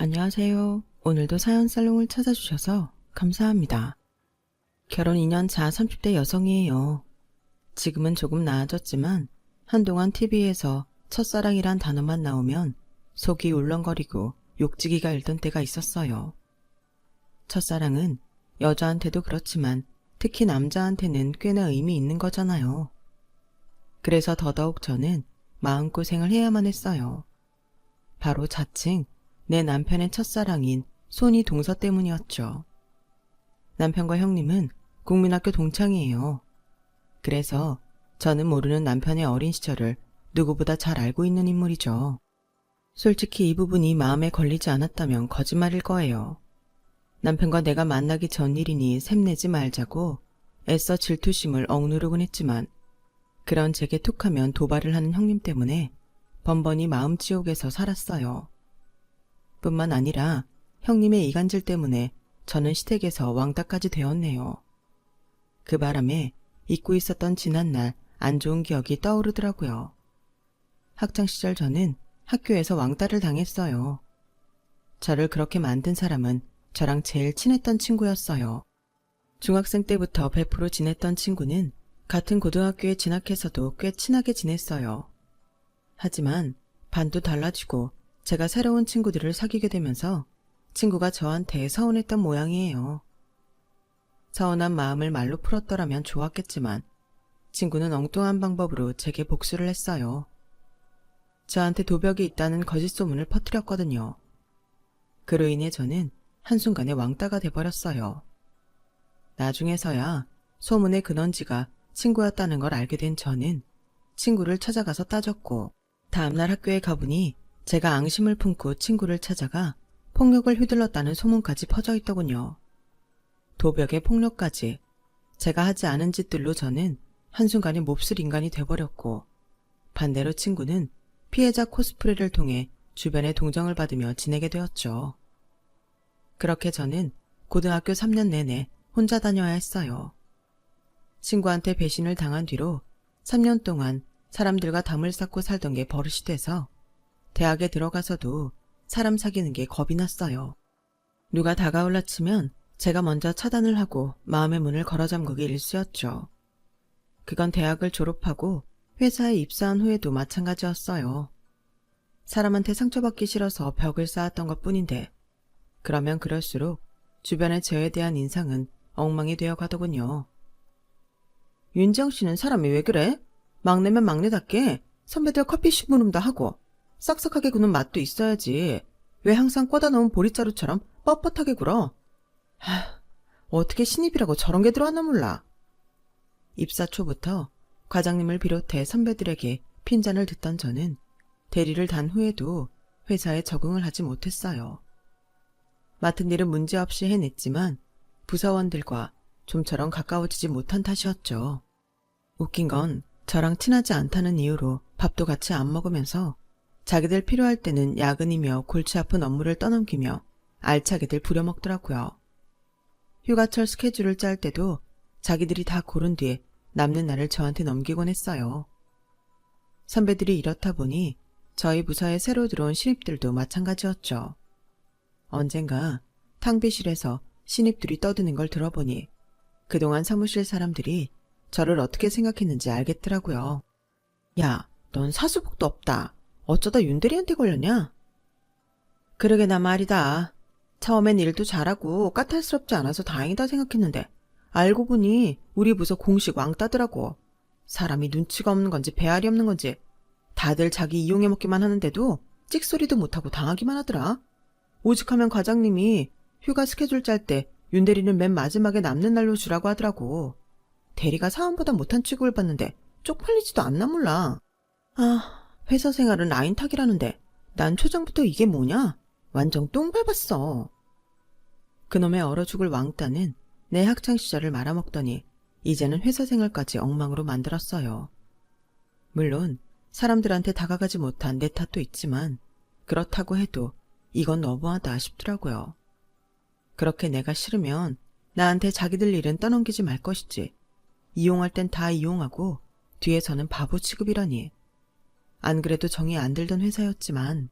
안녕하세요. 오늘도 사연살롱을 찾아주셔서 감사합니다. 결혼 2년 차 30대 여성이에요. 지금은 조금 나아졌지만 한동안 TV에서 첫사랑이란 단어만 나오면 속이 울렁거리고 욕지기가 일던 때가 있었어요. 첫사랑은 여자한테도 그렇지만 특히 남자한테는 꽤나 의미 있는 거잖아요. 그래서 더더욱 저는 마음고생을 해야만 했어요. 바로 자칭 내 남편의 첫사랑인 손이 동서 때문이었죠. 남편과 형님은 국민학교 동창이에요. 그래서 저는 모르는 남편의 어린 시절을 누구보다 잘 알고 있는 인물이죠. 솔직히 이 부분이 마음에 걸리지 않았다면 거짓말일 거예요. 남편과 내가 만나기 전 일이니 샘내지 말자고 애써 질투심을 억누르곤 했지만 그런 제게 툭하면 도발을 하는 형님 때문에 번번이 마음지옥에서 살았어요. 뿐만 아니라 형님의 이간질 때문에 저는 시댁에서 왕따까지 되었네요. 그 바람에 잊고 있었던 지난날 안 좋은 기억이 떠오르더라고요. 학창시절 저는 학교에서 왕따를 당했어요. 저를 그렇게 만든 사람은 저랑 제일 친했던 친구였어요. 중학생 때부터 100% 지냈던 친구는 같은 고등학교에 진학해서도 꽤 친하게 지냈어요. 하지만 반도 달라지고 제가 새로운 친구들을 사귀게 되면서 친구가 저한테 서운했던 모양이에요. 서운한 마음을 말로 풀었더라면 좋았겠지만 친구는 엉뚱한 방법으로 제게 복수를 했어요. 저한테 도벽이 있다는 거짓 소문을 퍼뜨렸거든요. 그로 인해 저는 한순간에 왕따가 돼버렸어요. 나중에서야 소문의 근원지가 친구였다는 걸 알게 된 저는 친구를 찾아가서 따졌고 다음날 학교에 가보니 제가 앙심을 품고 친구를 찾아가 폭력을 휘둘렀다는 소문까지 퍼져 있더군요. 도벽에 폭력까지 제가 하지 않은 짓들로 저는 한순간에 몹쓸 인간이 돼버렸고 반대로 친구는 피해자 코스프레를 통해 주변의 동정을 받으며 지내게 되었죠. 그렇게 저는 고등학교 3년 내내 혼자 다녀야 했어요. 친구한테 배신을 당한 뒤로 3년 동안 사람들과 담을 쌓고 살던 게 버릇이 돼서 대학에 들어가서도 사람 사귀는 게 겁이 났어요. 누가 다가올라 치면 제가 먼저 차단을 하고 마음의 문을 걸어 잠그기 일쑤였죠. 그건 대학을 졸업하고 회사에 입사한 후에도 마찬가지였어요. 사람한테 상처받기 싫어서 벽을 쌓았던 것뿐인데 그러면 그럴수록 주변의 저에 대한 인상은 엉망이 되어 가더군요. 윤지영 씨는 사람이 왜 그래? 막내면 막내답게 선배들 커피 심부름도 하고 싹싹하게 구는 맛도 있어야지. 왜 항상 꽂아 놓은 보리자루처럼 뻣뻣하게 굴어? 어떻게 신입이라고 저런 게 들어왔나 몰라. 입사 초부터 과장님을 비롯해 선배들에게 핀잔을 듣던 저는 대리를 단 후에도 회사에 적응을 하지 못했어요. 맡은 일은 문제없이 해냈지만 부서원들과 좀처럼 가까워지지 못한 탓이었죠. 웃긴 건 저랑 친하지 않다는 이유로 밥도 같이 안 먹으면서 자기들 필요할 때는 야근이며 골치 아픈 업무를 떠넘기며 알차게들 부려먹더라고요. 휴가철 스케줄을 짤 때도 자기들이 다 고른 뒤에 남는 날을 저한테 넘기곤 했어요. 선배들이 이렇다 보니 저희 부서에 새로 들어온 신입들도 마찬가지였죠. 언젠가 탕비실에서 신입들이 떠드는 걸 들어보니 그동안 사무실 사람들이 저를 어떻게 생각했는지 알겠더라고요. 야, 넌 사수복도 없다. 어쩌다 윤대리한테 걸렸냐? 그러게나 말이다. 처음엔 일도 잘하고 까탈스럽지 않아서 다행이다 생각했는데 알고 보니 우리 부서 공식 왕따더라고. 사람이 눈치가 없는 건지 배알이 없는 건지 다들 자기 이용해 먹기만 하는데도 찍소리도 못하고 당하기만 하더라. 오직하면 과장님이 휴가 스케줄 짤 때 윤대리는 맨 마지막에 남는 날로 주라고 하더라고. 대리가 사원보다 못한 취급을 받는데 쪽팔리지도 않나 몰라. 회사 생활은 라인 타기라는데 난 초장부터 이게 뭐냐? 완전 똥 밟았어. 그놈의 얼어 죽을 왕따는 내 학창시절을 말아먹더니 이제는 회사 생활까지 엉망으로 만들었어요. 물론 사람들한테 다가가지 못한 내 탓도 있지만 그렇다고 해도 이건 너무하다 싶더라고요. 그렇게 내가 싫으면 나한테 자기들 일은 떠넘기지 말 것이지. 이용할 땐 다 이용하고 뒤에서는 바보 취급이라니. 안 그래도 정이 안 들던 회사였지만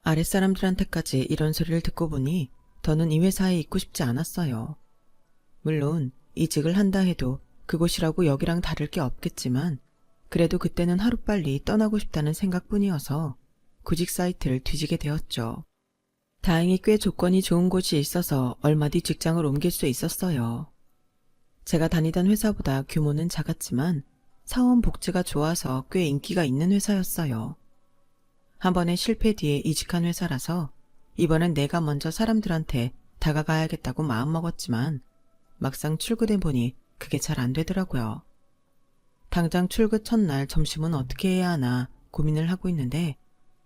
아랫사람들한테까지 이런 소리를 듣고 보니 더는 이 회사에 있고 싶지 않았어요. 물론 이직을 한다 해도 그곳이라고 여기랑 다를 게 없겠지만 그래도 그때는 하루빨리 떠나고 싶다는 생각뿐이어서 구직 사이트를 뒤지게 되었죠. 다행히 꽤 조건이 좋은 곳이 있어서 얼마 뒤 직장을 옮길 수 있었어요. 제가 다니던 회사보다 규모는 작았지만 사원 복지가 좋아서 꽤 인기가 있는 회사였어요. 한 번의 실패 뒤에 이직한 회사라서 이번엔 내가 먼저 사람들한테 다가가야겠다고 마음먹었지만 막상 출근해 보니 그게 잘 안 되더라고요. 당장 출근 첫날 점심은 어떻게 해야 하나 고민을 하고 있는데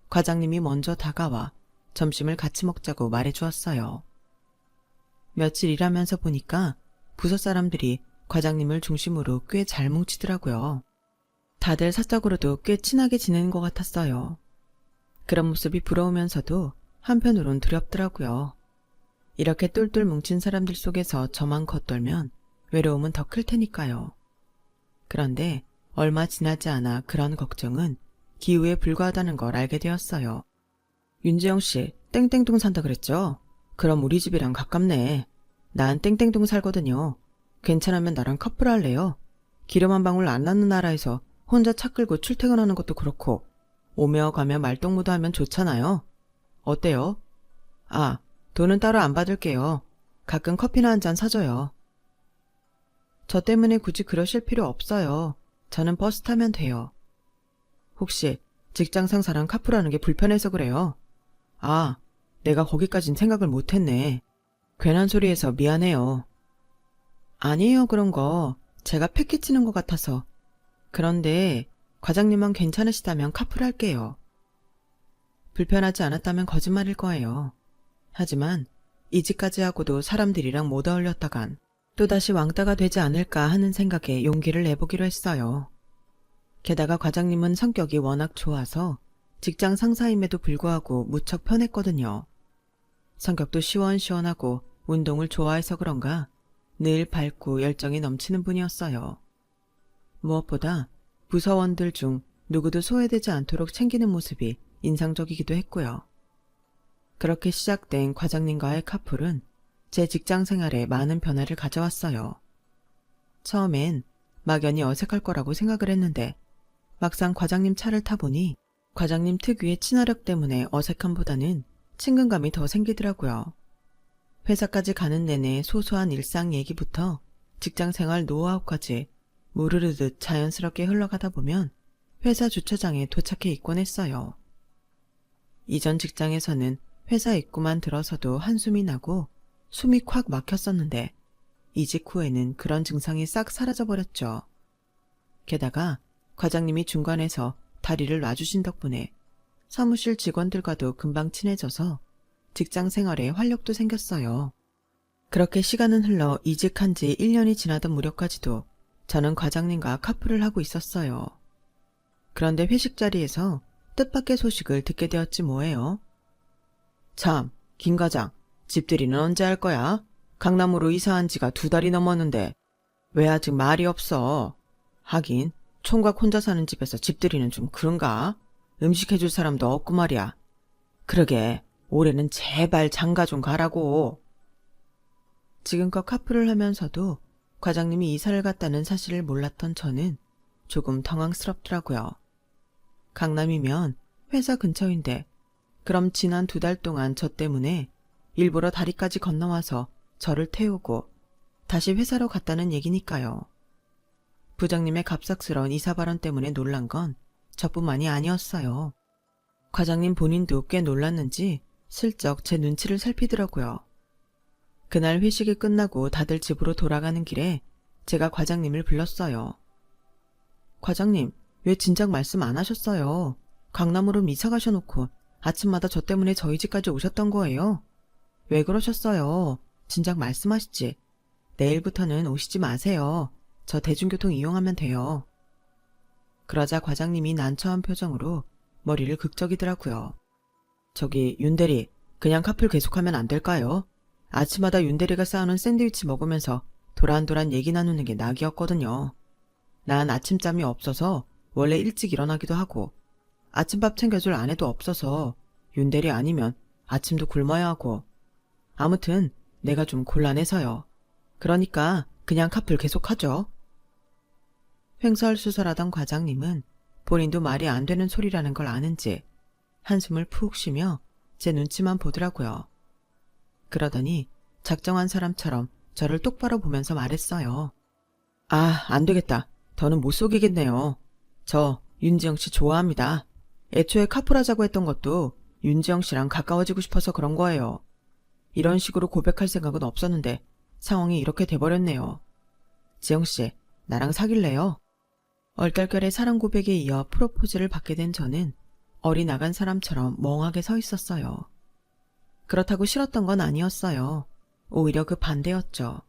과장님이 먼저 다가와 점심을 같이 먹자고 말해주었어요. 며칠 일하면서 보니까 부서 사람들이 과장님을 중심으로 꽤 잘 뭉치더라고요. 다들 사적으로도 꽤 친하게 지내는 것 같았어요. 그런 모습이 부러우면서도 한편으론 두렵더라고요. 이렇게 똘똘 뭉친 사람들 속에서 저만 겉돌면 외로움은 더 클 테니까요. 그런데 얼마 지나지 않아 그런 걱정은 기우에 불과하다는 걸 알게 되었어요. 윤지영 씨, 땡땡동 산다 그랬죠? 그럼 우리 집이랑 가깝네. 난 땡땡동 살거든요. 괜찮으면 나랑 커플 할래요? 기름 한 방울 안 나는 나라에서 혼자 차 끌고 출퇴근하는 것도 그렇고 오며 가며 말동무도 하면 좋잖아요. 어때요? 아, 돈은 따로 안 받을게요. 가끔 커피나 한 잔 사줘요. 저 때문에 굳이 그러실 필요 없어요. 저는 버스 타면 돼요. 혹시 직장 상사랑 카풀하는 게 불편해서 그래요? 아, 내가 거기까진 생각을 못했네. 괜한 소리 해서 미안해요. 아니에요, 그런 거. 제가 패키치는 것 같아서. 그런데 과장님만 괜찮으시다면 카풀할게요. 불편하지 않았다면 거짓말일 거예요. 하지만 이직까지 하고도 사람들이랑 못 어울렸다간 또다시 왕따가 되지 않을까 하는 생각에 용기를 내보기로 했어요. 게다가 과장님은 성격이 워낙 좋아서 직장 상사임에도 불구하고 무척 편했거든요. 성격도 시원시원하고 운동을 좋아해서 그런가 늘 밝고 열정이 넘치는 분이었어요. 무엇보다 부서원들 중 누구도 소외되지 않도록 챙기는 모습이 인상적이기도 했고요. 그렇게 시작된 과장님과의 카풀은 제 직장 생활에 많은 변화를 가져왔어요. 처음엔 막연히 어색할 거라고 생각을 했는데 막상 과장님 차를 타보니 과장님 특유의 친화력 때문에 어색함보다는 친근감이 더 생기더라고요. 회사까지 가는 내내 소소한 일상 얘기부터 직장생활 노하우까지 무르르듯 자연스럽게 흘러가다 보면 회사 주차장에 도착해 있곤 했어요. 이전 직장에서는 회사 입구만 들어서도 한숨이 나고 숨이 콱 막혔었는데 이직 후에는 그런 증상이 싹 사라져버렸죠. 게다가 과장님이 중간에서 다리를 놔주신 덕분에 사무실 직원들과도 금방 친해져서 직장 생활에 활력도 생겼어요. 그렇게 시간은 흘러 이직한 지 1년이 지나던 무렵까지도 저는 과장님과 카풀을 하고 있었어요. 그런데 회식 자리에서 뜻밖의 소식을 듣게 되었지 뭐예요. 참, 김 과장, 집들이는 언제 할 거야? 강남으로 이사한 지가 2달이 넘었는데 왜 아직 말이 없어? 하긴 총각 혼자 사는 집에서 집들이는 좀 그런가? 음식 해줄 사람도 없고 말이야. 그러게 올해는 제발 장가 좀 가라고. 지금껏 카풀을 하면서도 과장님이 이사를 갔다는 사실을 몰랐던 저는 조금 당황스럽더라고요. 강남이면 회사 근처인데 그럼 지난 2달 동안 저 때문에 일부러 다리까지 건너와서 저를 태우고 다시 회사로 갔다는 얘기니까요. 부장님의 갑작스러운 이사 발언 때문에 놀란 건 저뿐만이 아니었어요. 과장님 본인도 꽤 놀랐는지 슬쩍 제 눈치를 살피더라고요. 그날 회식이 끝나고 다들 집으로 돌아가는 길에 제가 과장님을 불렀어요. 과장님, 왜 진작 말씀 안 하셨어요? 강남으로 이사 가셔놓고 아침마다 저 때문에 저희 집까지 오셨던 거예요? 왜 그러셨어요? 진작 말씀하시지. 내일부터는 오시지 마세요. 저 대중교통 이용하면 돼요. 그러자 과장님이 난처한 표정으로 머리를 극적이더라고요. 저기 윤대리, 그냥 카풀 계속하면 안 될까요? 아침마다 윤대리가 싸우는 샌드위치 먹으면서 도란도란 얘기 나누는 게 낙이었거든요. 난 아침잠이 없어서 원래 일찍 일어나기도 하고 아침밥 챙겨줄 아내도 없어서 윤대리 아니면 아침도 굶어야 하고. 아무튼 내가 좀 곤란해서요. 그러니까 그냥 카풀 계속하죠. 횡설수설하던 과장님은 본인도 말이 안 되는 소리라는 걸 아는지 한숨을 푹 쉬며 제 눈치만 보더라고요. 그러더니 작정한 사람처럼 저를 똑바로 보면서 말했어요. 아, 안 되겠다. 더는 못 속이겠네요. 저 윤지영 씨 좋아합니다. 애초에 카풀하자고 했던 것도 윤지영 씨랑 가까워지고 싶어서 그런 거예요. 이런 식으로 고백할 생각은 없었는데 상황이 이렇게 돼버렸네요. 지영 씨, 나랑 사귈래요? 얼떨결에 사랑 고백에 이어 프로포즈를 받게 된 저는 어리나간 사람처럼 멍하게 서 있었어요. 그렇다고 싫었던 건 아니었어요. 오히려 그 반대였죠.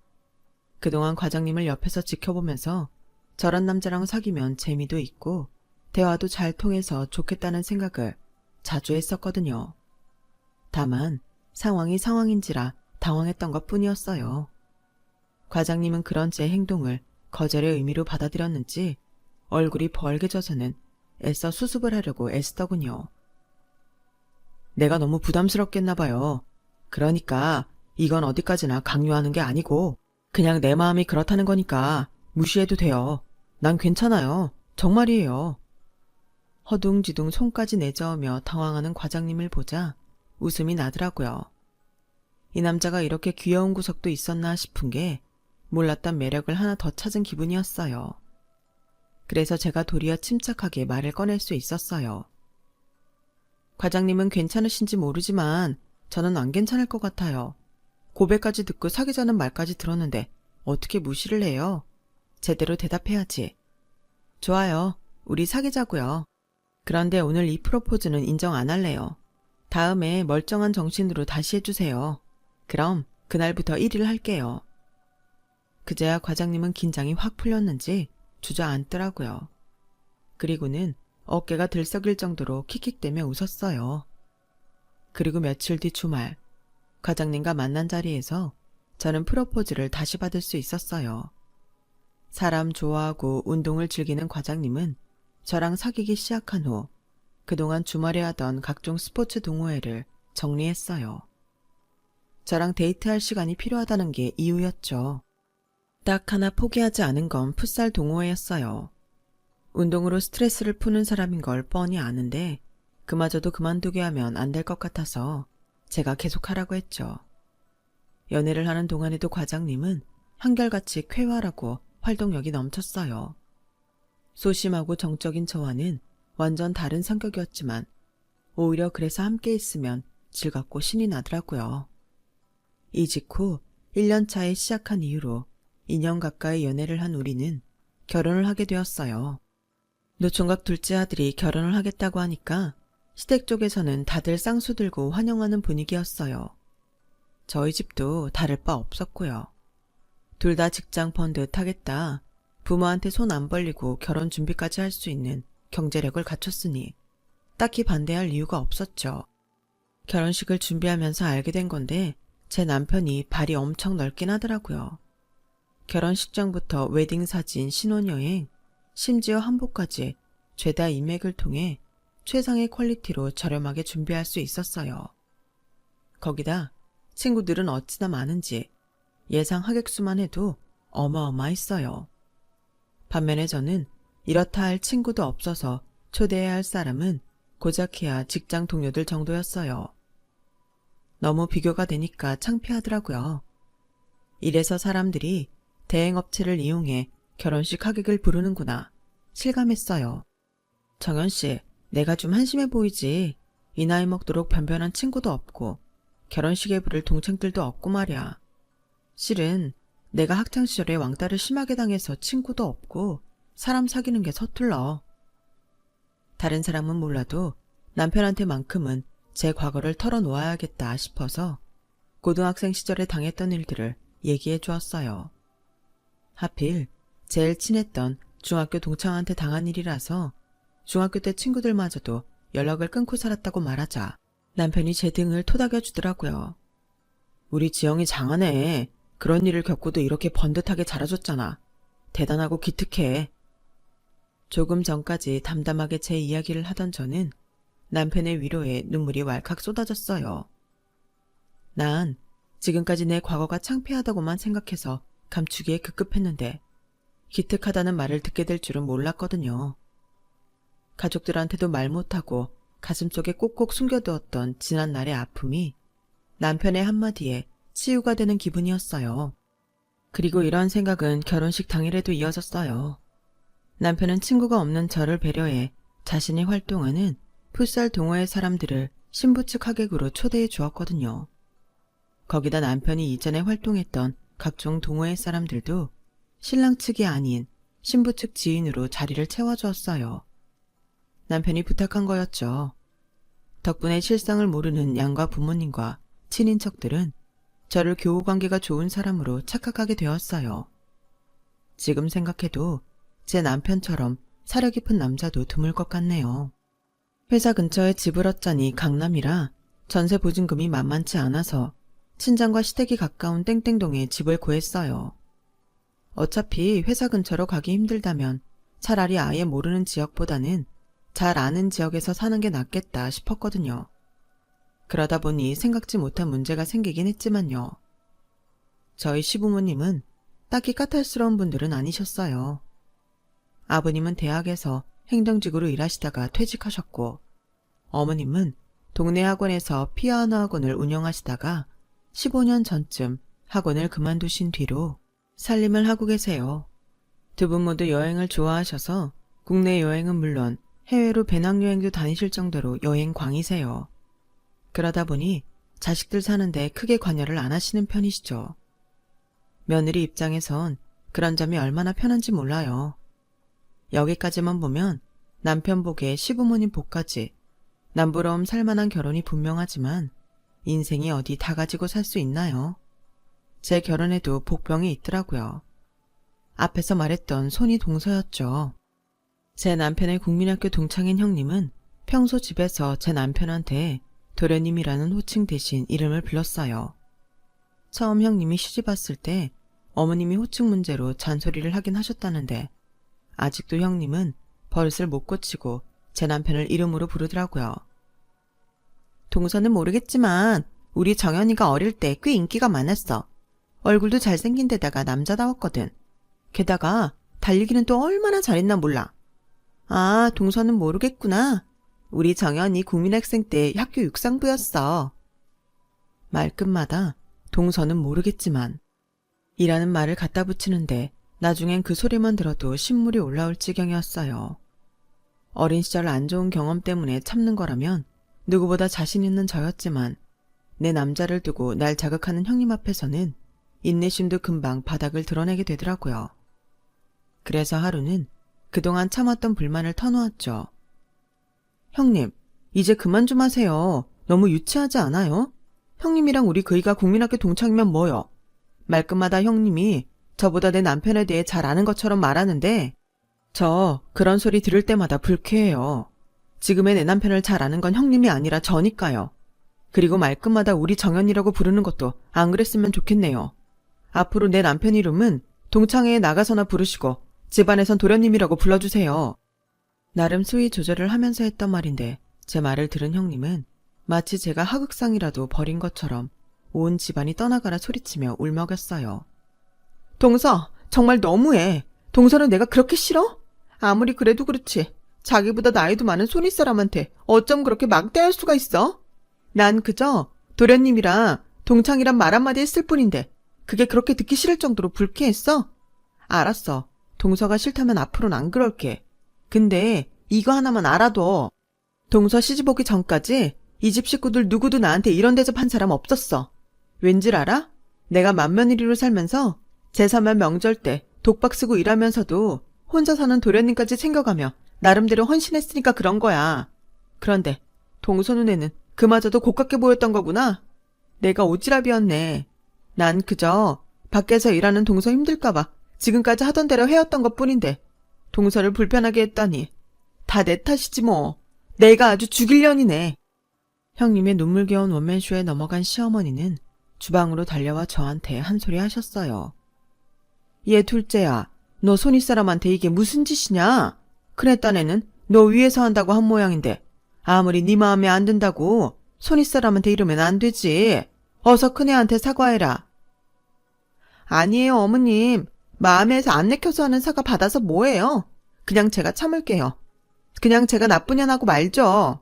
그동안 과장님을 옆에서 지켜보면서 저런 남자랑 사귀면 재미도 있고 대화도 잘 통해서 좋겠다는 생각을 자주 했었거든요. 다만 상황이 상황인지라 당황했던 것뿐이었어요. 과장님은 그런 제 행동을 거절의 의미로 받아들였는지 얼굴이 벌개져서는 애써 수습을 하려고 애쓰더군요. 내가 너무 부담스럽겠나 봐요. 그러니까 이건 어디까지나 강요하는 게 아니고 그냥 내 마음이 그렇다는 거니까 무시해도 돼요. 난 괜찮아요. 정말이에요. 허둥지둥 손까지 내저으며 당황하는 과장님을 보자 웃음이 나더라고요. 이 남자가 이렇게 귀여운 구석도 있었나 싶은 게 몰랐던 매력을 하나 더 찾은 기분이었어요. 그래서 제가 도리어 침착하게 말을 꺼낼 수 있었어요. 과장님은 괜찮으신지 모르지만 저는 안 괜찮을 것 같아요. 고백까지 듣고 사귀자는 말까지 들었는데 어떻게 무시를 해요? 제대로 대답해야지. 좋아요. 우리 사귀자고요. 그런데 오늘 이 프로포즈는 인정 안 할래요. 다음에 멀쩡한 정신으로 다시 해주세요. 그럼 그날부터 1일 할게요. 그제야 과장님은 긴장이 확 풀렸는지 주저앉더라고요. 그리고는 어깨가 들썩일 정도로 킥킥대며 웃었어요. 그리고 며칠 뒤 주말, 과장님과 만난 자리에서 저는 프로포즈를 다시 받을 수 있었어요. 사람 좋아하고 운동을 즐기는 과장님은 저랑 사귀기 시작한 후 그동안 주말에 하던 각종 스포츠 동호회를 정리했어요. 저랑 데이트할 시간이 필요하다는 게 이유였죠. 딱 하나 포기하지 않은 건 풋살 동호회였어요. 운동으로 스트레스를 푸는 사람인 걸 뻔히 아는데 그마저도 그만두게 하면 안 될 것 같아서 제가 계속하라고 했죠. 연애를 하는 동안에도 과장님은 한결같이 쾌활하고 활동력이 넘쳤어요. 소심하고 정적인 저와는 완전 다른 성격이었지만 오히려 그래서 함께 있으면 즐겁고 신이 나더라고요. 이직 후 1년 차에 시작한 이후로 2년 가까이 연애를 한 우리는 결혼을 하게 되었어요. 노총각 둘째 아들이 결혼을 하겠다고 하니까 시댁 쪽에서는 다들 쌍수 들고 환영하는 분위기였어요. 저희 집도 다를 바 없었고요. 둘 다 직장 펀드 타겠다. 부모한테 손 안 벌리고 결혼 준비까지 할 수 있는 경제력을 갖췄으니 딱히 반대할 이유가 없었죠. 결혼식을 준비하면서 알게 된 건데 제 남편이 발이 엄청 넓긴 하더라고요. 결혼식장부터 웨딩사진, 신혼여행, 심지어 한복까지 죄다 인맥을 통해 최상의 퀄리티로 저렴하게 준비할 수 있었어요. 거기다 친구들은 어찌나 많은지 예상 하객 수만 해도 어마어마했어요. 반면에 저는 이렇다 할 친구도 없어서 초대해야 할 사람은 고작해야 직장 동료들 정도였어요. 너무 비교가 되니까 창피하더라고요. 이래서 사람들이 대행업체를 이용해 결혼식 하객을 부르는구나 실감했어요. 정연씨, 내가 좀 한심해 보이지. 이 나이 먹도록 변변한 친구도 없고 결혼식에 부를 동창들도 없고 말이야. 실은 내가 학창시절에 왕따를 심하게 당해서 친구도 없고 사람 사귀는 게 서툴러. 다른 사람은 몰라도 남편한테만큼은 제 과거를 털어놓아야겠다 싶어서 고등학생 시절에 당했던 일들을 얘기해 주었어요. 하필 제일 친했던 중학교 동창한테 당한 일이라서 중학교 때 친구들마저도 연락을 끊고 살았다고 말하자 남편이 제 등을 토닥여 주더라고요. 우리 지영이 장하네. 그런 일을 겪고도 이렇게 번듯하게 자라줬잖아. 대단하고 기특해. 조금 전까지 담담하게 제 이야기를 하던 저는 남편의 위로에 눈물이 왈칵 쏟아졌어요. 난 지금까지 내 과거가 창피하다고만 생각해서 감추기에 급급했는데 기특하다는 말을 듣게 될 줄은 몰랐거든요. 가족들한테도 말 못하고 가슴속에 꼭꼭 숨겨두었던 지난 날의 아픔이 남편의 한마디에 치유가 되는 기분이었어요. 그리고 이런 생각은 결혼식 당일에도 이어졌어요. 남편은 친구가 없는 저를 배려해 자신이 활동하는 풋살 동호회 사람들을 신부 측 하객으로 초대해 주었거든요. 거기다 남편이 이전에 활동했던 각종 동호회 사람들도 신랑 측이 아닌 신부 측 지인으로 자리를 채워주었어요. 남편이 부탁한 거였죠. 덕분에 실상을 모르는 양가 부모님과 친인척들은 저를 교우관계가 좋은 사람으로 착각하게 되었어요. 지금 생각해도 제 남편처럼 사려 깊은 남자도 드물 것 같네요. 회사 근처에 집을 얻자니 강남이라 전세 보증금이 만만치 않아서 친정과 시댁이 가까운 땡땡동에 집을 구했어요. 어차피 회사 근처로 가기 힘들다면 차라리 아예 모르는 지역보다는 잘 아는 지역에서 사는 게 낫겠다 싶었거든요. 그러다 보니 생각지 못한 문제가 생기긴 했지만요. 저희 시부모님은 딱히 까탈스러운 분들은 아니셨어요. 아버님은 대학에서 행정직으로 일하시다가 퇴직하셨고, 어머님은 동네 학원에서 피아노 학원을 운영하시다가 15년 전쯤 학원을 그만두신 뒤로 살림을 하고 계세요. 두 분 모두 여행을 좋아하셔서 국내 여행은 물론 해외로 배낭여행도 다니실 정도로 여행광이세요. 그러다 보니 자식들 사는데 크게 관여를 안 하시는 편이시죠. 며느리 입장에선 그런 점이 얼마나 편한지 몰라요. 여기까지만 보면 남편 복에 시부모님 복까지 남부러움 살만한 결혼이 분명하지만 인생이 어디 다 가지고 살 수 있나요? 제 결혼에도 복병이 있더라고요. 앞에서 말했던 손이 동서였죠. 제 남편의 국민학교 동창인 형님은 평소 집에서 제 남편한테 도련님이라는 호칭 대신 이름을 불렀어요. 처음 형님이 시집 왔을 때 어머님이 호칭 문제로 잔소리를 하긴 하셨다는데 아직도 형님은 버릇을 못 고치고 제 남편을 이름으로 부르더라고요. 동서는 모르겠지만 우리 정연이가 어릴 때 꽤 인기가 많았어. 얼굴도 잘생긴 데다가 남자다웠거든. 게다가 달리기는 또 얼마나 잘했나 몰라. 아, 동서는 모르겠구나. 우리 정연이 국민학생 때 학교 육상부였어. 말끝마다 동서는 모르겠지만 이라는 말을 갖다 붙이는데 나중엔 그 소리만 들어도 신물이 올라올 지경이었어요. 어린 시절 안 좋은 경험 때문에 참는 거라면 누구보다 자신 있는 저였지만 내 남자를 두고 날 자극하는 형님 앞에서는 인내심도 금방 바닥을 드러내게 되더라고요. 그래서 하루는 그동안 참았던 불만을 터놓았죠. 형님, 이제 그만 좀 하세요. 너무 유치하지 않아요? 형님이랑 우리 그이가 국민학교 동창이면 뭐요? 말끝마다 형님이 저보다 내 남편에 대해 잘 아는 것처럼 말하는데 저 그런 소리 들을 때마다 불쾌해요. 지금의 내 남편을 잘 아는 건 형님이 아니라 저니까요. 그리고 말끝마다 우리 정연이라고 부르는 것도 안 그랬으면 좋겠네요. 앞으로 내 남편 이름은 동창회에 나가서나 부르시고 집안에선 도련님이라고 불러주세요. 나름 수위 조절을 하면서 했던 말인데 제 말을 들은 형님은 마치 제가 하극상이라도 버린 것처럼 온 집안이 떠나가라 소리치며 울먹였어요. 동서, 정말 너무해. 동서는 내가 그렇게 싫어? 아무리 그래도 그렇지. 자기보다 나이도 많은 손윗사람한테 어쩜 그렇게 막대할 수가 있어? 난 그저 도련님이랑 동창이란 말 한마디 했을 뿐인데 그게 그렇게 듣기 싫을 정도로 불쾌했어? 알았어. 동서가 싫다면 앞으로는 안 그럴게. 근데 이거 하나만 알아둬. 동서 시집 오기 전까지 이 집 식구들 누구도 나한테 이런 대접한 사람 없었어. 왠줄 알아? 내가 맏며느리로 살면서 제사면 명절 때 독박 쓰고 일하면서도 혼자 사는 도련님까지 챙겨가며 나름대로 헌신했으니까 그런 거야. 그런데 동서 눈에는 그마저도 고깝게 보였던 거구나. 내가 오지랖이었네. 난 그저 밖에서 일하는 동서 힘들까봐 지금까지 하던 대로 해왔던 것뿐인데 동서를 불편하게 했다니 다 내 탓이지 뭐. 내가 아주 죽일 년이네. 형님의 눈물겨운 원맨쇼에 넘어간 시어머니는 주방으로 달려와 저한테 한 소리 하셨어요. 얘 둘째야, 너 손윗사람한테 이게 무슨 짓이냐? 큰애 딴에는 너 위에서 한다고 한 모양인데 아무리 네 마음에 안 든다고 손윗사람한테 이러면 안 되지. 어서 큰애한테 사과해라. 아니에요, 어머님. 마음에서 안 내켜서 하는 사과 받아서 뭐해요? 그냥 제가 참을게요. 그냥 제가 나쁜 년 하고 말죠.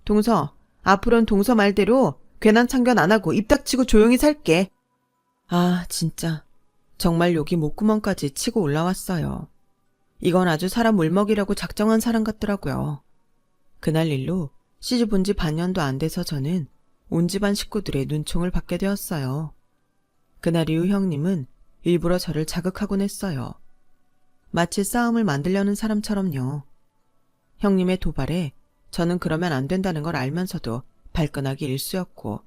동서, 앞으로는 동서 말대로 괜한 참견 안 하고 입 닥치고 조용히 살게. 아, 진짜. 정말 욕이 목구멍까지 치고 올라왔어요. 이건 아주 사람 물먹이라고 작정한 사람 같더라고요. 그날 일로 시집 온 지 반년도 안 돼서 저는 온 집안 식구들의 눈총을 받게 되었어요. 그날 이후 형님은 일부러 저를 자극하곤 했어요. 마치 싸움을 만들려는 사람처럼요. 형님의 도발에 저는 그러면 안 된다는 걸 알면서도 발끈하기 일쑤였고,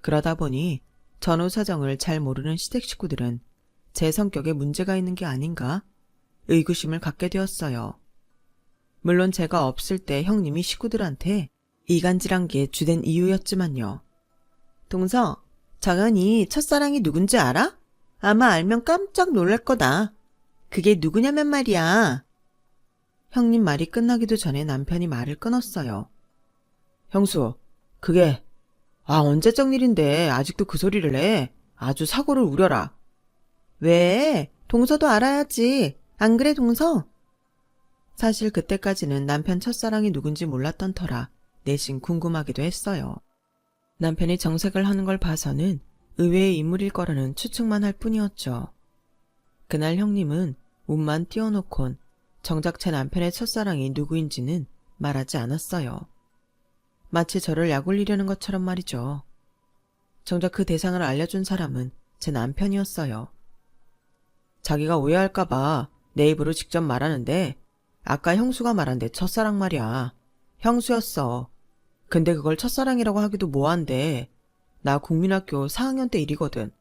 그러다 보니 전후 사정을 잘 모르는 시댁 식구들은 제 성격에 문제가 있는 게 아닌가 의구심을 갖게 되었어요. 물론 제가 없을 때 형님이 식구들한테 이간질한 게 주된 이유였지만요. 동서, 정연이 첫사랑이 누군지 알아? 아마 알면 깜짝 놀랄 거다. 그게 누구냐면 말이야. 형님 말이 끝나기도 전에 남편이 말을 끊었어요. 형수, 그게 언제적 일인데 아직도 그 소리를 해. 아주 사고를 우려라. 왜? 동서도 알아야지. 안 그래, 동서? 사실 그때까지는 남편 첫사랑이 누군지 몰랐던 터라 내심 궁금하기도 했어요. 남편이 정색을 하는 걸 봐서는 의외의 인물일 거라는 추측만 할 뿐이었죠. 그날 형님은 웃만 띄워놓곤 정작 제 남편의 첫사랑이 누구인지는 말하지 않았어요. 마치 저를 약올리려는 것처럼 말이죠. 정작 그 대상을 알려준 사람은 제 남편이었어요. 자기가 오해할까봐 내 입으로 직접 말하는데 아까 형수가 말한 내 첫사랑 말이야. 형수였어. 근데 그걸 첫사랑이라고 하기도 뭐한데 나 국민학교 4학년 때 일이거든.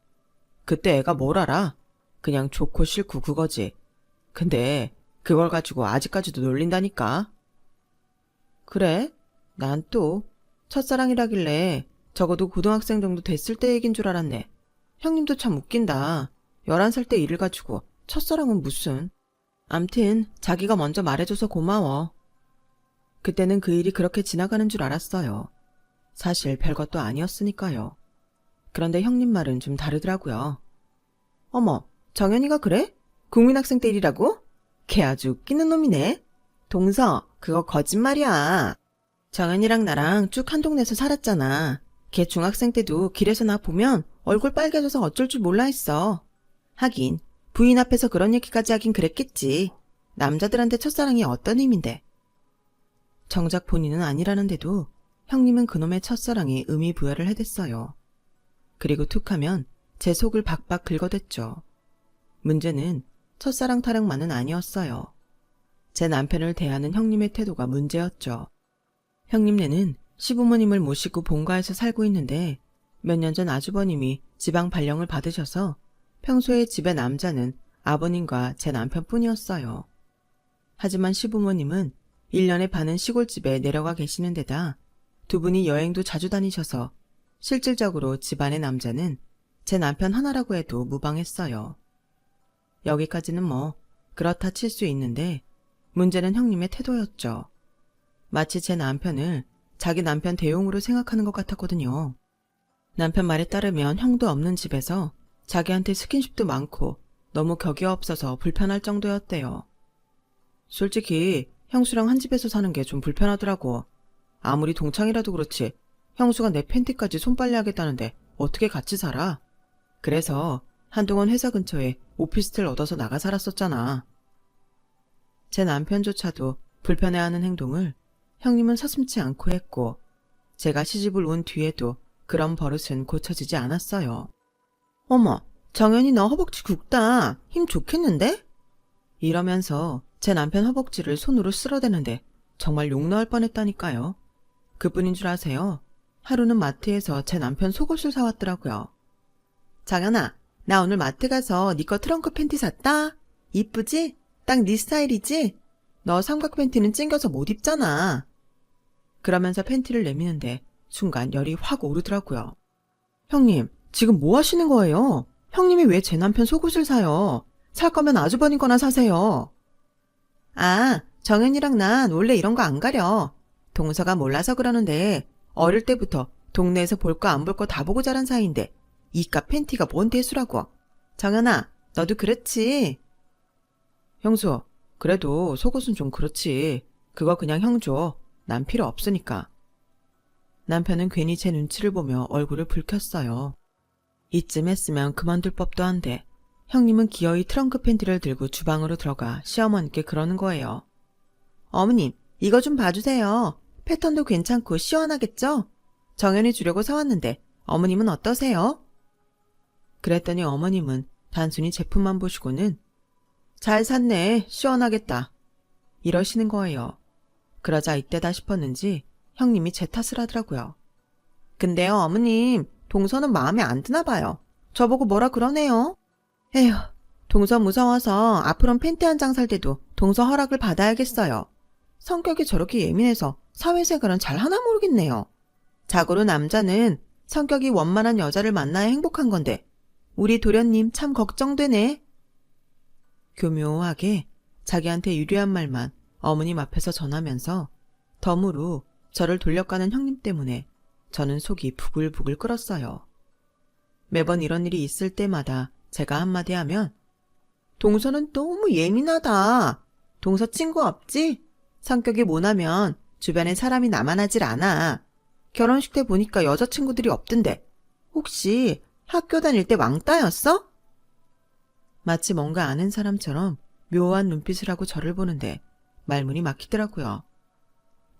그때 애가 뭘 알아? 그냥 좋고 싫고 그거지. 근데 그걸 가지고 아직까지도 놀린다니까. 그래? 난 또 첫사랑이라길래 적어도 고등학생 정도 됐을 때 얘긴 줄 알았네. 형님도 참 웃긴다. 11살 때 일을 가지고 첫사랑은 무슨. 암튼 자기가 먼저 말해줘서 고마워. 그때는 그 일이 그렇게 지나가는 줄 알았어요. 사실 별것도 아니었으니까요. 그런데 형님 말은 좀 다르더라고요. 어머, 정연이가 그래? 국민학생 때 일이라고? 걔 아주 웃기는 놈이네. 동서, 그거 거짓말이야. 정연이랑 나랑 쭉 한 동네에서 살았잖아. 걔 중학생 때도 길에서 나 보면 얼굴 빨개져서 어쩔 줄 몰라 했어. 하긴 부인 앞에서 그런 얘기까지 하긴 그랬겠지. 남자들한테 첫사랑이 어떤 의미인데. 정작 본인은 아니라는데도 형님은 그놈의 첫사랑에 의미 부여를 해댔어요. 그리고 툭하면 제 속을 박박 긁어댔죠. 문제는 첫사랑 타령만은 아니었어요. 제 남편을 대하는 형님의 태도가 문제였죠. 형님네는 시부모님을 모시고 본가에서 살고 있는데 몇 년 전 아주버님이 지방 발령을 받으셔서 평소에 집의 남자는 아버님과 제 남편뿐이었어요. 하지만 시부모님은 1년에 반은 시골집에 내려가 계시는 데다 두 분이 여행도 자주 다니셔서 실질적으로 집안의 남자는 제 남편 하나라고 해도 무방했어요. 여기까지는 뭐 그렇다 칠 수 있는데 문제는 형님의 태도였죠. 마치 제 남편을 자기 남편 대용으로 생각하는 것 같았거든요. 남편 말에 따르면 형도 없는 집에서 자기한테 스킨십도 많고 너무 격이 없어서 불편할 정도였대요. 솔직히 형수랑 한 집에서 사는 게 좀 불편하더라고. 아무리 동창이라도 그렇지 형수가 내 팬티까지 손빨래 하겠다는데 어떻게 같이 살아? 그래서 한동안 회사 근처에 오피스텔 얻어서 나가 살았었잖아. 제 남편조차도 불편해하는 행동을 형님은 서슴지 않고 했고 제가 시집을 온 뒤에도 그런 버릇은 고쳐지지 않았어요. 어머, 정연이 너 허벅지 굵다. 힘 좋겠는데? 이러면서 제 남편 허벅지를 손으로 쓸어대는데 정말 욕 나올 뻔했다니까요. 그뿐인 줄 아세요? 하루는 마트에서 제 남편 속옷을 사왔더라고요. 정연아, 나 오늘 마트 가서 네 거 트렁크 팬티 샀다. 이쁘지? 딱 네 스타일이지? 너 삼각 팬티는 찡겨서 못 입잖아. 그러면서 팬티를 내미는데 순간 열이 확 오르더라고요. 형님, 지금 뭐 하시는 거예요? 형님이 왜 제 남편 속옷을 사요? 살 거면 아주버님 거나 사세요. 아, 정연이랑 난 원래 이런 거 안 가려. 동서가 몰라서 그러는데 어릴 때부터 동네에서 볼 거 안 볼 거 다 보고 자란 사이인데 이깟 팬티가 뭔 대수라고. 정연아, 너도 그렇지? 형수, 그래도 속옷은 좀 그렇지. 그거 그냥 형 줘. 난 필요 없으니까. 남편은 괜히 제 눈치를 보며 얼굴을 붉혔어요. 이쯤 했으면 그만둘 법도 한데 형님은 기어이 트렁크 팬티를 들고 주방으로 들어가 시어머니께 그러는 거예요. 어머님, 이거 좀 봐주세요. 패턴도 괜찮고 시원하겠죠? 정연이 주려고 사왔는데 어머님은 어떠세요? 그랬더니 어머님은 단순히 제품만 보시고는 잘 샀네, 시원하겠다 이러시는 거예요. 그러자 이때다 싶었는지 형님이 제 탓을 하더라고요. 근데요, 어머님, 동서는 마음에 안 드나 봐요. 저보고 뭐라 그러네요. 에휴, 동서 무서워서 앞으론 팬티 한 장 살 때도 동서 허락을 받아야겠어요. 성격이 저렇게 예민해서 사회생활은 잘 하나 모르겠네요. 자고로 남자는 성격이 원만한 여자를 만나야 행복한 건데 우리 도련님 참 걱정되네. 교묘하게 자기한테 유리한 말만 어머님 앞에서 전하면서 덤으로 저를 돌려가는 형님 때문에 저는 속이 부글부글 끓었어요. 매번 이런 일이 있을 때마다 제가 한마디 하면 동서는 너무 예민하다. 동서 친구 없지? 성격이 모나면 주변에 사람이 남아나질 않아. 결혼식 때 보니까 여자친구들이 없던데 혹시 학교 다닐 때 왕따였어? 마치 뭔가 아는 사람처럼 묘한 눈빛을 하고 저를 보는데 말문이 막히더라고요.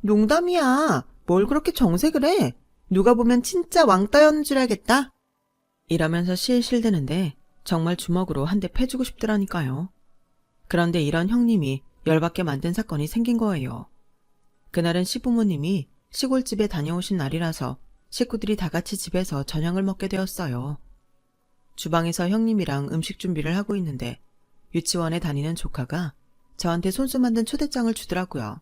농담이야. 뭘 그렇게 정색을 해. 누가 보면 진짜 왕따였는 줄 알겠다. 이러면서 실실대는데 정말 주먹으로 한 대 패주고 싶더라니까요. 그런데 이런 형님이 열받게 만든 사건이 생긴 거예요. 그날은 시부모님이 시골집에 다녀오신 날이라서 식구들이 다 같이 집에서 저녁을 먹게 되었어요. 주방에서 형님이랑 음식 준비를 하고 있는데 유치원에 다니는 조카가 저한테 손수 만든 초대장을 주더라고요.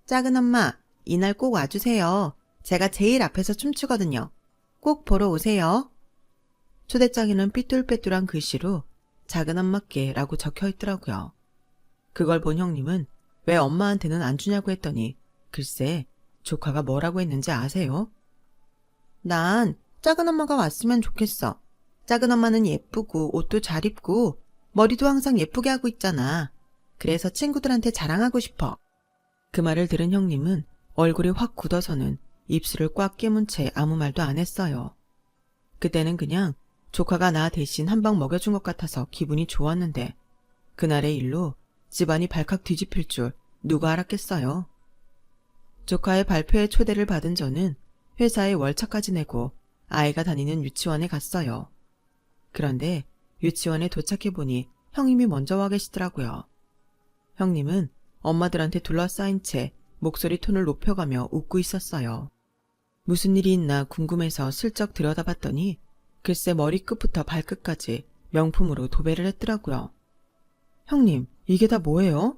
작은 엄마, 이날 꼭 와주세요. 제가 제일 앞에서 춤추거든요. 꼭 보러 오세요. 초대장에는 삐뚤빼뚤한 글씨로 작은 엄마께라고 적혀 있더라고요. 그걸 본 형님은 왜 엄마한테는 안 주냐고 했더니 글쎄 조카가 뭐라고 했는지 아세요? 난 작은 엄마가 왔으면 좋겠어. 작은 엄마는 예쁘고 옷도 잘 입고 머리도 항상 예쁘게 하고 있잖아. 그래서 친구들한테 자랑하고 싶어. 그 말을 들은 형님은 얼굴이 확 굳어서는 입술을 꽉 깨문 채 아무 말도 안 했어요. 그때는 그냥 조카가 나 대신 한 방 먹여준 것 같아서 기분이 좋았는데 그날의 일로 집안이 발칵 뒤집힐 줄 누가 알았겠어요. 조카의 발표회 초대를 받은 저는 회사에 월차까지 내고 아이가 다니는 유치원에 갔어요. 그런데 유치원에 도착해보니 형님이 먼저 와 계시더라고요. 형님은 엄마들한테 둘러싸인 채 목소리 톤을 높여가며 웃고 있었어요. 무슨 일이 있나 궁금해서 슬쩍 들여다봤더니 글쎄 머리끝부터 발끝까지 명품으로 도배를 했더라고요. 형님, 이게 다 뭐예요?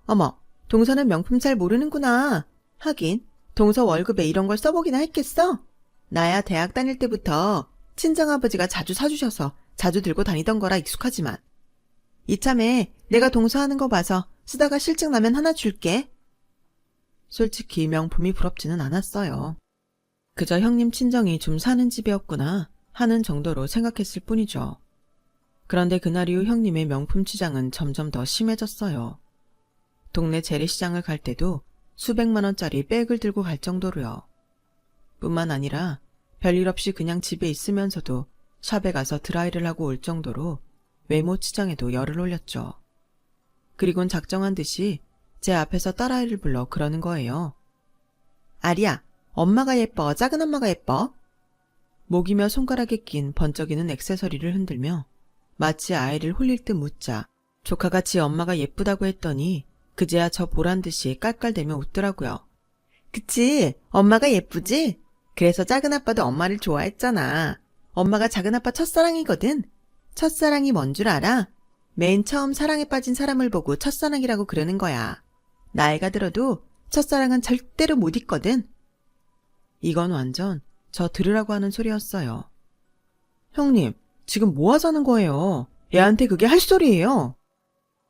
어머, 동서는 명품 잘 모르는구나. 하긴 동서 월급에 이런 걸 써보기나 했겠어? 나야 대학 다닐 때부터 친정아버지가 자주 사주셔서 자주 들고 다니던 거라 익숙하지만 이참에 내가 동서 하는 거 봐서 쓰다가 실증 나면 하나 줄게. 솔직히 명품이 부럽지는 않았어요. 그저 형님 친정이 좀 사는 집이었구나 하는 정도로 생각했을 뿐이죠. 그런데 그날 이후 형님의 명품 치장은 점점 더 심해졌어요. 동네 재래시장을 갈 때도 수백만 원짜리 백을 들고 갈 정도로요. 뿐만 아니라 별일 없이 그냥 집에 있으면서도 샵에 가서 드라이를 하고 올 정도로 외모 치장에도 열을 올렸죠. 그리곤 작정한 듯이 제 앞에서 딸아이를 불러 그러는 거예요. 아리야, 엄마가 예뻐, 작은 엄마가 예뻐? 목이며 손가락에 낀 번쩍이는 액세서리를 흔들며 마치 아이를 홀릴 듯 묻자 조카가 지 엄마가 예쁘다고 했더니 그제야 저 보란 듯이 깔깔대며 웃더라고요. 그치, 엄마가 예쁘지? 그래서 작은 아빠도 엄마를 좋아했잖아. 엄마가 작은 아빠 첫사랑이거든. 첫사랑이 뭔 줄 알아? 맨 처음 사랑에 빠진 사람을 보고 첫사랑이라고 그러는 거야. 나이가 들어도 첫사랑은 절대로 못 잊거든. 이건 완전 저 들으라고 하는 소리였어요. 형님, 지금 뭐 하자는 거예요? 애한테 그게 할 소리예요.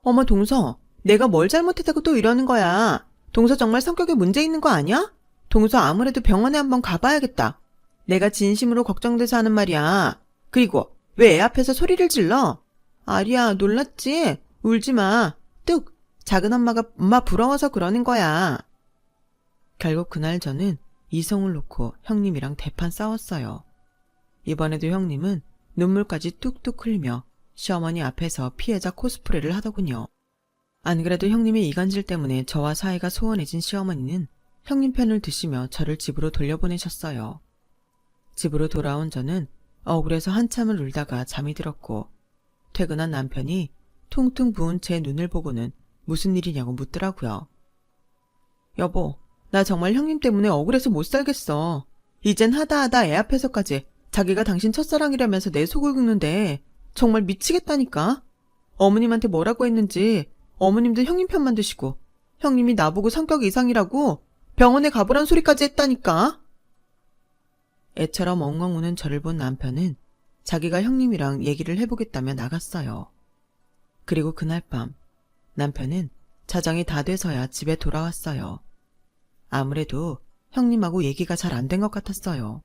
어머 동서, 내가 뭘 잘못했다고 또 이러는 거야. 동서 정말 성격에 문제 있는 거 아니야? 동서 아무래도 병원에 한번 가봐야겠다. 내가 진심으로 걱정돼서 하는 말이야. 그리고 왜 애 앞에서 소리를 질러? 아리야, 놀랐지? 울지 마. 뚝! 작은 엄마가 엄마 부러워서 그러는 거야. 결국 그날 저는 이성을 놓고 형님이랑 대판 싸웠어요. 이번에도 형님은 눈물까지 뚝뚝 흘리며 시어머니 앞에서 피해자 코스프레를 하더군요. 안 그래도 형님의 이간질 때문에 저와 사이가 소원해진 시어머니는 형님 편을 드시며 저를 집으로 돌려보내셨어요. 집으로 돌아온 저는 억울해서 한참을 울다가 잠이 들었고, 퇴근한 남편이 퉁퉁 부은 제 눈을 보고는 무슨 일이냐고 묻더라고요. 여보, 나 정말 형님 때문에 억울해서 못 살겠어. 이젠 하다 애 앞에서까지 자기가 당신 첫사랑이라면서 내 속을 긁는데 정말 미치겠다니까. 어머님한테 뭐라고 했는지 어머님도 형님 편만 드시고 형님이 나보고 성격 이상이라고 병원에 가보란 소리까지 했다니까. 애처럼 엉엉 우는 저를 본 남편은 자기가 형님이랑 얘기를 해보겠다며 나갔어요. 그리고 그날 밤 남편은 자정이 다 돼서야 집에 돌아왔어요. 아무래도 형님하고 얘기가 잘 안 된 것 같았어요.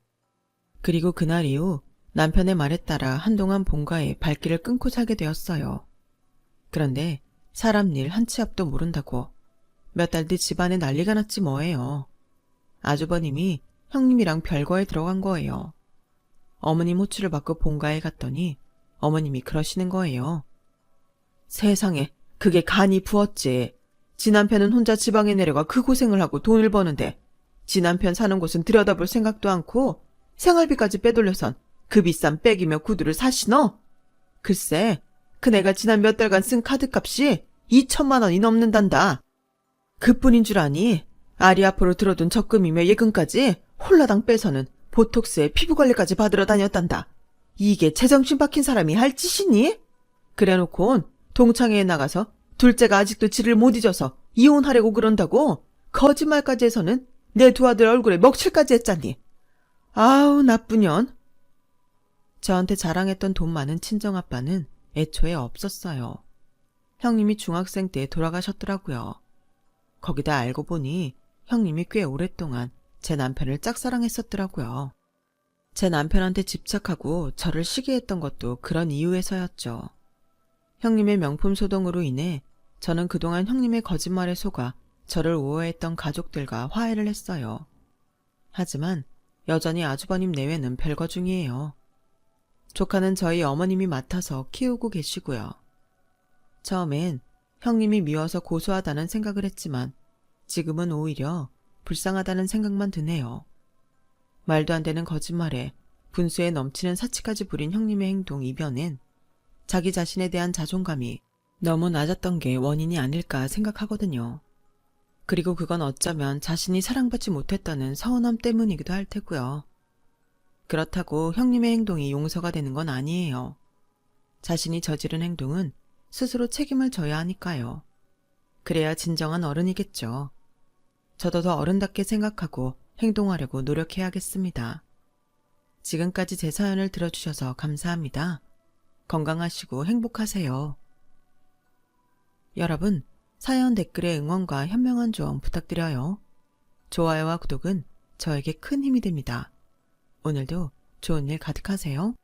그리고 그날 이후 남편의 말에 따라 한동안 본가에 발길을 끊고 살게 되었어요. 그런데 사람 일 한 치 앞도 모른다고 몇 달 뒤 집안에 난리가 났지 뭐예요. 아주버님이 형님이랑 별거에 들어간 거예요. 어머님 호출을 받고 본가에 갔더니 어머님이 그러시는 거예요. 세상에, 그게 간이 부었지. 지 남편은 혼자 지방에 내려가 그 고생을 하고 돈을 버는데 지 남편 사는 곳은 들여다볼 생각도 않고 생활비까지 빼돌려선 그 비싼 백이며 구두를 사시너? 글쎄, 그네가 지난 몇 달간 쓴 카드값이 2천만 원이 넘는단다. 그뿐인 줄 아니? 아리 앞으로 들어둔 적금이며 예금까지 홀라당 빼서는 보톡스에 피부관리까지 받으러 다녔단다. 이게 제정신 박힌 사람이 할 짓이니? 그래놓곤 동창회에 나가서 둘째가 아직도 지를 못 잊어서 이혼하려고 그런다고 거짓말까지 해서는 내 두 아들 얼굴에 먹칠까지 했잖니. 아우, 나쁜 년. 저한테 자랑했던 돈 많은 친정아빠는 애초에 없었어요. 형님이 중학생 때 돌아가셨더라고요. 거기다 알고 보니 형님이 꽤 오랫동안 제 남편을 짝사랑했었더라고요. 제 남편한테 집착하고 저를 시기했던 것도 그런 이유에서였죠. 형님의 명품 소동으로 인해 저는 그동안 형님의 거짓말에 속아 저를 우호했던 가족들과 화해를 했어요. 하지만 여전히 아주버님 내외는 별거 중이에요. 조카는 저희 어머님이 맡아서 키우고 계시고요. 처음엔 형님이 미워서 고소하다는 생각을 했지만 지금은 오히려 불쌍하다는 생각만 드네요. 말도 안 되는 거짓말에 분수에 넘치는 사치까지 부린 형님의 행동 이변엔 자기 자신에 대한 자존감이 너무 낮았던 게 원인이 아닐까 생각하거든요. 그리고 그건 어쩌면 자신이 사랑받지 못했다는 서운함 때문이기도 할 테고요. 그렇다고 형님의 행동이 용서가 되는 건 아니에요. 자신이 저지른 행동은 스스로 책임을 져야 하니까요. 그래야 진정한 어른이겠죠. 저도 더 어른답게 생각하고 행동하려고 노력해야겠습니다. 지금까지 제 사연을 들어주셔서 감사합니다. 건강하시고 행복하세요. 여러분, 사연 댓글에 응원과 현명한 조언 부탁드려요. 좋아요와 구독은 저에게 큰 힘이 됩니다. 오늘도 좋은 일 가득하세요.